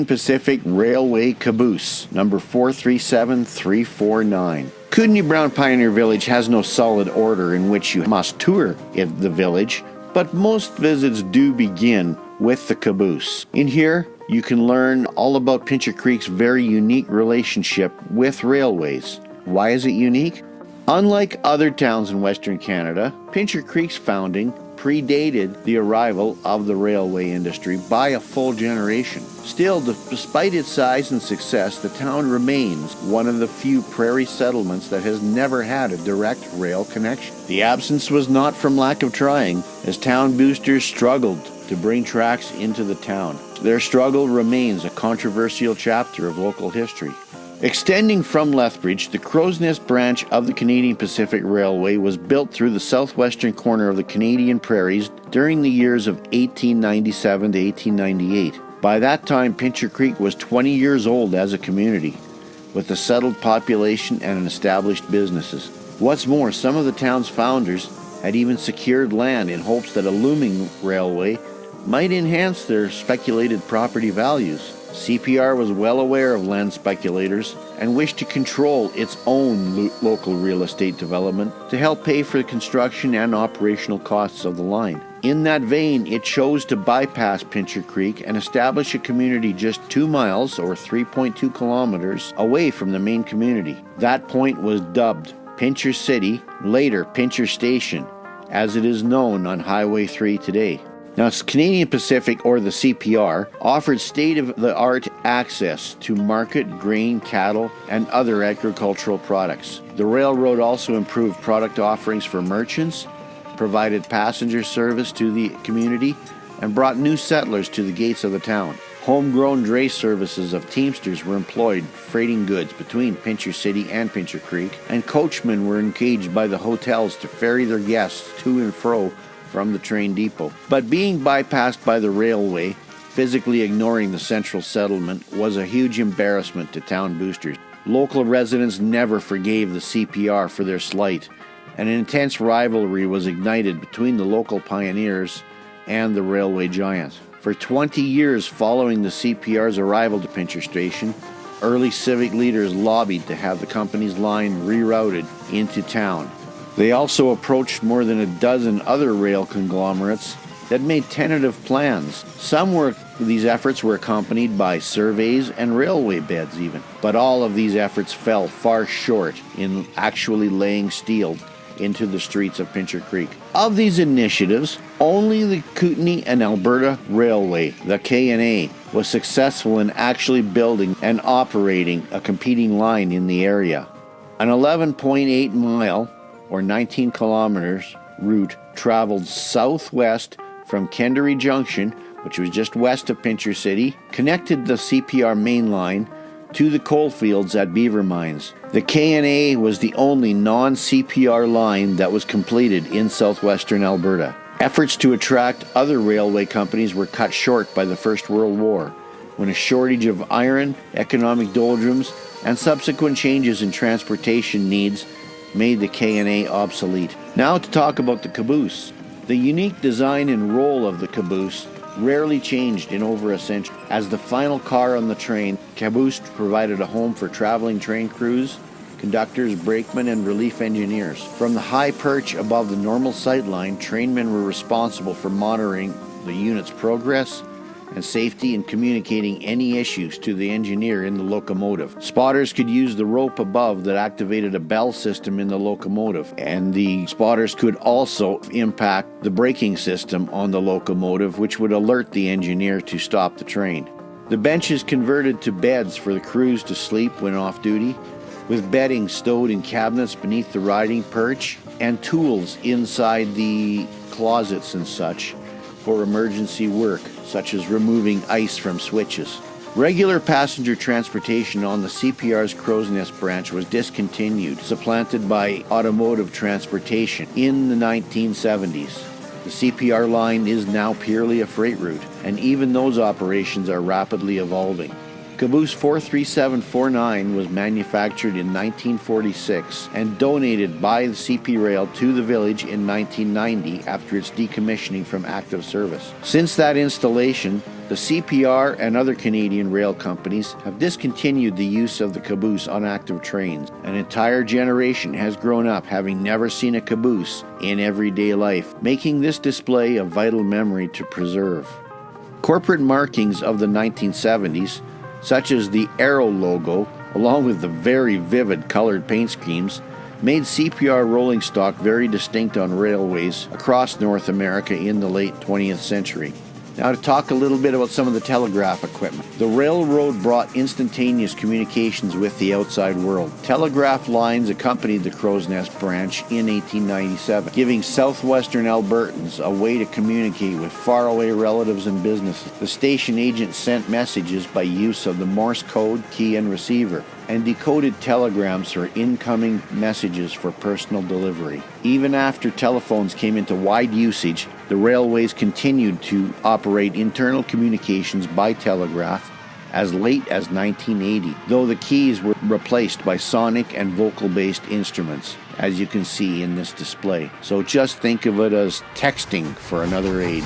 Pacific Railway Caboose, number 437349. Kootenai Brown Pioneer Village has no solid order in which you must tour the village, but most visits do begin with the caboose. In here, you can learn all about Pincher Creek's very unique relationship with railways. Why is it unique? Unlike other towns in Western Canada, Pincher Creek's founding predated the arrival of the railway industry by a full generation. Still, despite its size and success, the town remains one of the few prairie settlements that has never had a direct rail connection. The absence was not from lack of trying, as town boosters struggled to bring tracks into the town. Their struggle remains a controversial chapter of local history. Extending from Lethbridge, the Crow's Nest branch of the Canadian Pacific Railway was built through the southwestern corner of the Canadian prairies during the years of 1897 to 1898. By that time, Pincher Creek was 20 years old as a community, with a settled population and established businesses. What's more, some of the town's founders had even secured land in hopes that a looming railway might enhance their speculated property values. CPR was well aware of land speculators and wished to control its own local real estate development to help pay for the construction and operational costs of the line. In that vein, it chose to bypass Pincher Creek and establish a community just 2 miles or 3.2 kilometers away from the main community. That point was dubbed Pincher City, later Pincher Station, as it is known on Highway 3 today. Now, Canadian Pacific, or the CPR, offered state-of-the-art access to market, grain, cattle, and other agricultural products. The railroad also improved product offerings for merchants, provided passenger service to the community, and brought new settlers to the gates of the town. Homegrown dray services of teamsters were employed freighting goods between Pincher City and Pincher Creek, and coachmen were engaged by the hotels to ferry their guests to and fro from the train depot. But being bypassed by the railway, physically ignoring the central settlement, was a huge embarrassment to town boosters. Local residents never forgave the CPR for their slight, and an intense rivalry was ignited between the local pioneers and the railway giant. For 20 years following the CPR's arrival to Pincher Station, early civic leaders lobbied to have the company's line rerouted into town. They also approached more than a dozen other rail conglomerates that made tentative plans. These efforts were accompanied by surveys and railway beds even. But all of these efforts fell far short in actually laying steel into the streets of Pincher Creek. Of these initiatives, only the Kootenai and Alberta Railway, the K&A, was successful in actually building and operating a competing line in the area. An 11.8 mile or 19 kilometers route traveled southwest from Kendery Junction, which was just west of Pincher City, connected the CPR main line to the coalfields at Beaver Mines. The K&A was the only non-CPR line that was completed in southwestern Alberta. Efforts to attract other railway companies were cut short by the First World War, when a shortage of iron, economic doldrums, and subsequent changes in transportation needs made the K&A obsolete. Now to talk about the caboose. The unique design and role of the caboose rarely changed in over a century. As the final car on the train, Caboose provided a home for traveling train crews, conductors, brakemen, and relief engineers. From the high perch above the normal sightline, trainmen were responsible for monitoring the unit's progress and safety and communicating any issues to the engineer in the locomotive. Spotters could use the rope above that activated a bell system in the locomotive, and the spotters could also impact the braking system on the locomotive, which would alert the engineer to stop the train. The benches converted to beds for the crews to sleep when off duty, with bedding stowed in cabinets beneath the riding perch, and tools inside the closets and such for emergency work, such as removing ice from switches. Regular passenger transportation on the CPR's Crow's Nest branch was discontinued, supplanted by automotive transportation in the 1970s. The CPR line is now purely a freight route, and even those operations are rapidly evolving. Caboose 43749 was manufactured in 1946 and donated by the CP Rail to the village in 1990 after its decommissioning from active service. Since that installation, The CPR and other Canadian rail companies have discontinued the use of the caboose on active trains. An entire generation has grown up having never seen a caboose in everyday life, making this display a vital memory to preserve. Corporate markings of the 1970s, such as the Arrow logo, along with the very vivid colored paint schemes, made CPR rolling stock very distinct on railways across North America in the late 20th century. Now to talk a little bit about some of the telegraph equipment. The railroad brought instantaneous communications with the outside world. Telegraph lines accompanied the Crow's Nest branch in 1897, giving southwestern Albertans a way to communicate with faraway relatives and businesses. The station agent sent messages by use of the Morse code, key and receiver, and decoded telegrams for incoming messages for personal delivery. Even after telephones came into wide usage, the railways continued to operate internal communications by telegraph as late as 1980, though the keys were replaced by sonic and vocal-based instruments, as you can see in this display. So just think of it as texting for another age.